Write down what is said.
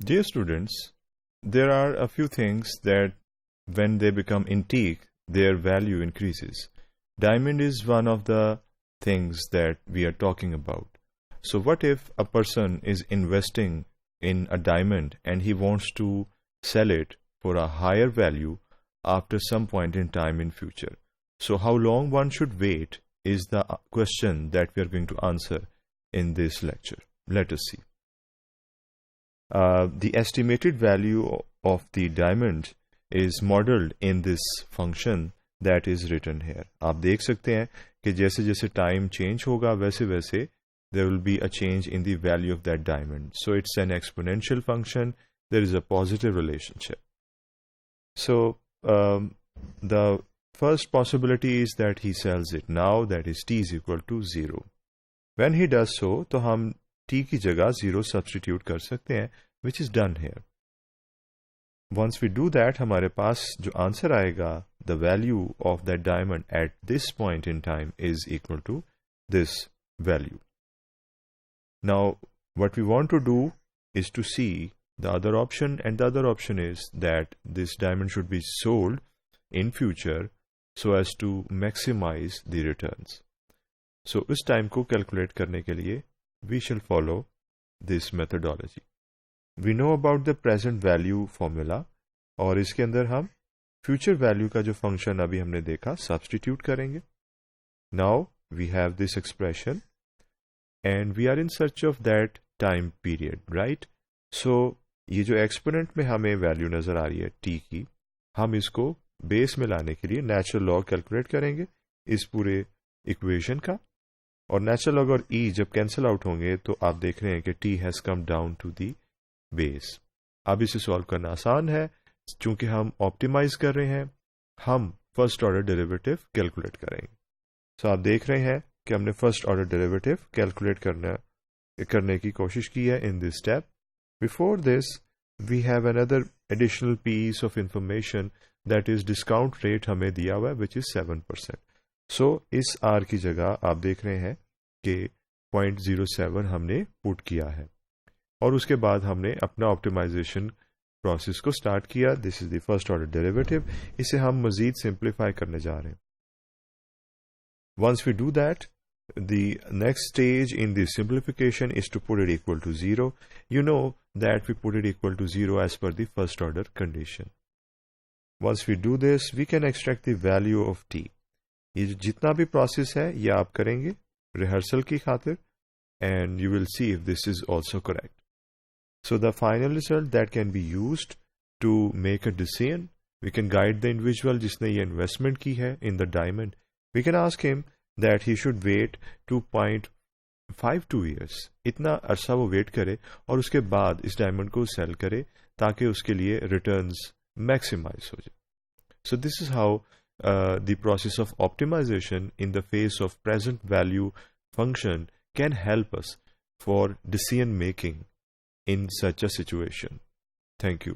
Dear students, there are a few things that when they become antique, their value increases. Diamond is one of the things that we are talking about. So what if a person is investing in a diamond and he wants to sell it for a higher value after some point in time in future? So how long one should wait is the question that we are going to answer in this lecture. Let us see. The estimated value of the diamond is modeled in this function that is written here. आप देख सकते हैं कि जैसे जैसे time change होगा वैसे वैसे there will be a change in the value of that diamond. So it's an exponential function. There is a positive relationship. So the first possibility is that he sells it now, that is t is equal to 0. When he does so, तो हम t की जगह 0 substitute कर सकते हैं, which is done here. Once we do that, हमारे पास जो answer आएगा, the value of that diamond at this point in time is equal to this value. Now, what we want to do is to see the other option, and the other option is that this diamond should be sold in future so as to maximize the returns. So, उस time को calculate करने के लिए we shall follow this methodology. We know about the present value formula और इसके अंदर हम future value का जो function अभी हमने देखा substitute करेंगे. Now we have this expression and we are in search of that time period, right? So ये जो exponent में हमें value नजर आ रही है t की, हम इसको base में लाने के लिए natural log calculate करेंगे इस पूरे equation का, और natural log और e जब cancel out होंगे तो आप देख रहे हैं कि t has come down to the base. अब इसे solve करना आसान है, चूंकि हम optimize कर रहे हैं, हम first order derivative calculate करेंगे. So आप देख रहे हैं कि हमने first order derivative calculate करने की कोशिश की है in this step. Before this, we have another additional piece of information, that is discount rate हमें दिया हुआ है, which is 7%. So इस r की जगह आप देख रहे हैं कि 0.07 हमने put किया है और उसके बाद हमने अपना ऑप्टिमाइजेशन प्रोसेस को स्टार्ट किया. This is the first order derivative. इसे हम मजीद सिंप्लीफाई करने जा रहे हैं. Once we do that, the next stage in the simplification is to put it equal to 0. You know that we put it equal to 0 as per the first order condition. Once we do this, we can extract the value of t. ये जितना भी process है ये आप करेंगे rehearsal की खातिर, and you will see if this is also correct. So the final result that can be used to make a decision, we can guide the individual जिसने ये investment की है in the diamond. We can ask him that he should wait 2.52 years. इतना अरसा वो wait करे और उसके बाद इस diamond को sell करे ताकि उसके लिए returns maximize हो जाए. So this is how the process of optimization in the face of present value function can help us for decision making in such a situation. Thank you.